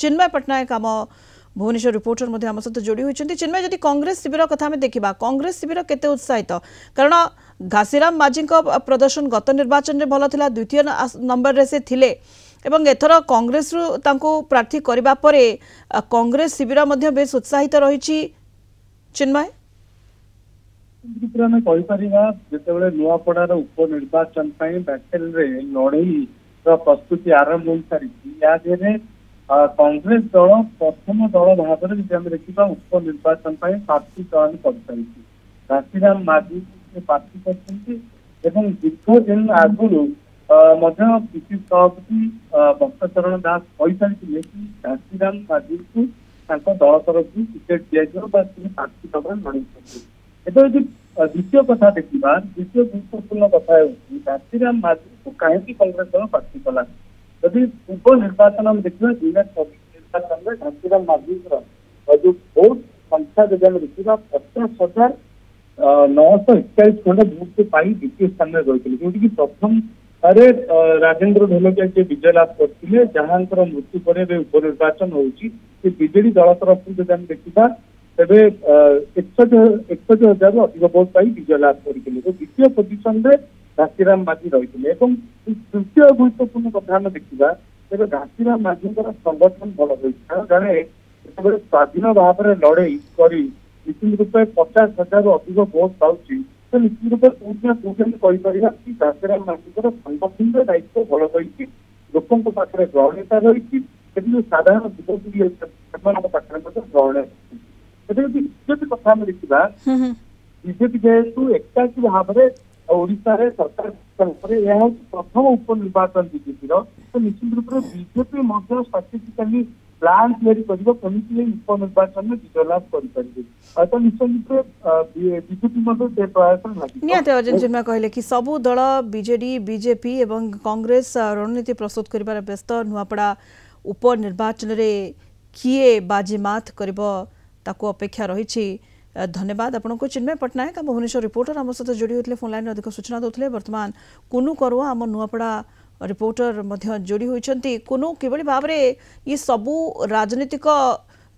चिन्मय पट्टनायक आम भुवनेश्वर रिपोर्टर मध्य आम सहित जोड़ी होती। चिन्मय जदि कांग्रेस शिविर कथा आम देखा कांग्रेस शिविर केते उत्साहित कारण घासीराम माझी प्रदर्शन गत निर्वाचन में भल था द्वितीय नंबर रे से थिले एवं एथर कांग्रेस रु तांको प्रार्थी करबा परे कांग्रेस शिविर मध्य बेस उत्साहित रही। चिन्मय आम कहीपर नुआपड़ार उपनिर्वाचन बैटल लड़ई प्रस्तुति आरंभ हो सारी कांग्रेस दल प्रथम दल भाव में देखा उपनिर्वाचन प्रार्थी चयन कर सारी घासीराम माझी प्रार्थी कर दीर्घ दिन आगुरी पिसी सभापति भक्तचरण दास कही सारी कि घासीराम माझी को दल तरफ टिकेट दिया प्रार्थी भाव लड़ई एवं द्वितीय कथा देखा द्वितीय गुरुत्वपूर्ण कथा घासीराम माझी को कहीं कांग्रेस दल प्रार्थी कला जदि पूर्व निर्वाचन में देखा 2024 निर्वाचन में घासीराम माझी जो भोट संख्या जब आम देखा 50,941 खंड भोट पाई द्वितीय स्थान में रही जोटि प्रथम राजेन्द्र ढोलकिया जी विजय लाभ करते जहाँ मृत्यु पर उपनिर्वाचन होजेडी दल तरफ जब आम देखा तेरे 61,000 अधिक भोट पाई विजय लाभ करते द्वितीय पोजिशन में घासीराम माझी रही तृतीय गुरुत्वपूर्ण कथा देखा तेरे घासीराम माझी संगठन भल रही जड़े जो स्वाधीन भाव में लड़ई कर निश्चित रूपे 50,000 अधिक भोट पाँच तो निश्चित रूपे कौन कहीपर कि घासीराम माझी संगठन दायित्व भल रही लोकों पाखे ग्रहणीयता रही जो साधारण युवपीढ़ी पाखे ग्रहणीय बीजेपी कथा देखा बीजेपी जेहेतु एकाकी भाव में ओडिशा रे सरकार प्रथम उपनिर्वाचन बीजेपी तो निश्चित रूप से बीजेपी स्ट्राटेजिकली प्लान कमी उपनिर्वाचन में विजय लाभ कर तो निश्चित रूप बीजेपी प्रयास अजय चिन्मय कहले कि सबू दल बीजेडी बीजेपी एवं कांग्रेस रणनीति प्रस्तुत कर व्यस्त नुआपड़ा उपनिर्वाचन में किए बाजीमात कर अपेक्षा रही। धन्यवाद आपन को चिन्मय पट्टनायक आम भुवनेश्वर रिपोर्टर आम सहित जोड़ी होते फोन लाइन अधिक सूचना देते बर्तमान कुनु करुआ आम नुआपड़ा रिपोर्टर जोड़ी होती कुनु किभली भाव में ये सबू राजनीतिक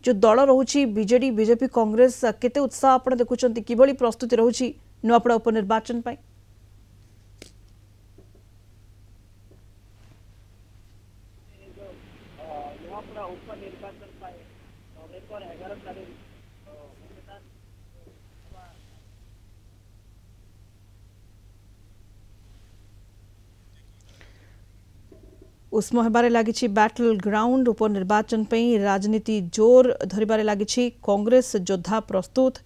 जो दल रोची बीजेडी बीजेपी कांग्रेस केते उत्साह आप देखुं किभली प्रस्तुति रोची नुआपड़ा उपनिर्वाचन पाई उष्म होबारे लागिछि बैटल ग्राउंड उपनिर्वाचन पे राजनीति जोर धरिबारे लागिछि कांग्रेस योद्धा प्रस्तुत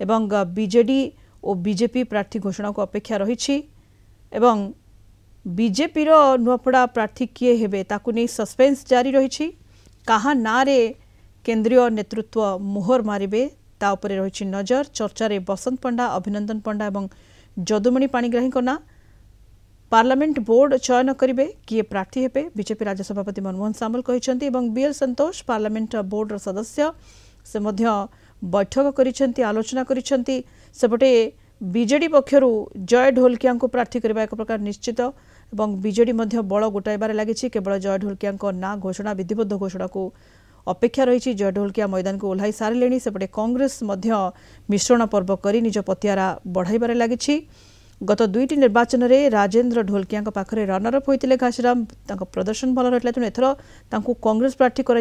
एवं बीजेडी और बीजेपी प्रार्थी घोषणा को अपेक्षा रही एवं बीजेपी रो नुआपड़ा प्रार्थी किए हेबे ताकु नै सस्पेंस जारी रही कहा ना रे केंद्रीय नेतृत्व मोहर मारिबे ता उपरे रही नजर चर्चा रे बसंत पंडा अभिनंदन पंडा एवं जदुमणि पाणिग्राही को ना पार्लियामेंट बोर्ड चयन करेंगे किए प्रार्थी हेबे बीजेपी राज्य सभापति मनमोहन सामल कहते बीएल संतोष पार्लियामेंट बोर्ड सदस्य से मध्य बैठक करिसेंती आलोचना करिसेंती सेपटे बीजेडी पक्षरु जय ढोलकिया को प्रार्थी करबा एक प्रकार निश्चित एवं बीजेडी मध्य बल गोटाइबार लागिछि केवल जय ढोलकिया ना घोषणा विधिबद्ध घोषणा को अपेक्षा रही जय ढोलकिया मैदान को ओह्लाई सारे सेपटे कांग्रेस मध्य मिश्रण पर्व करी निज पतियारा बढ़ाइबार लागिछि गत दुईटी निर्वाचन में राजेन्द्र ढोलकिया पाखरे रनरअप होते घासीराम प्रदर्शन भल रही तेणु एथर कांग्रेस प्रार्थी कर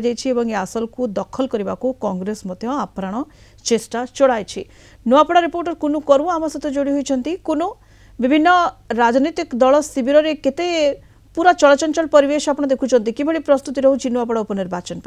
आसल को दखल करने को कांग्रेस आप्राण चेष्टा चलाई। नुआपड़ा रिपोर्टर कुनु करू आम सहित जोड़ी होती कुनु विभिन्न राजनीतिक दल शिविर में केते पूरा चलचंचल परिवेश आप देखुं कि प्रस्तुति रोचे नुआपड़ा उपनिर्वाचन।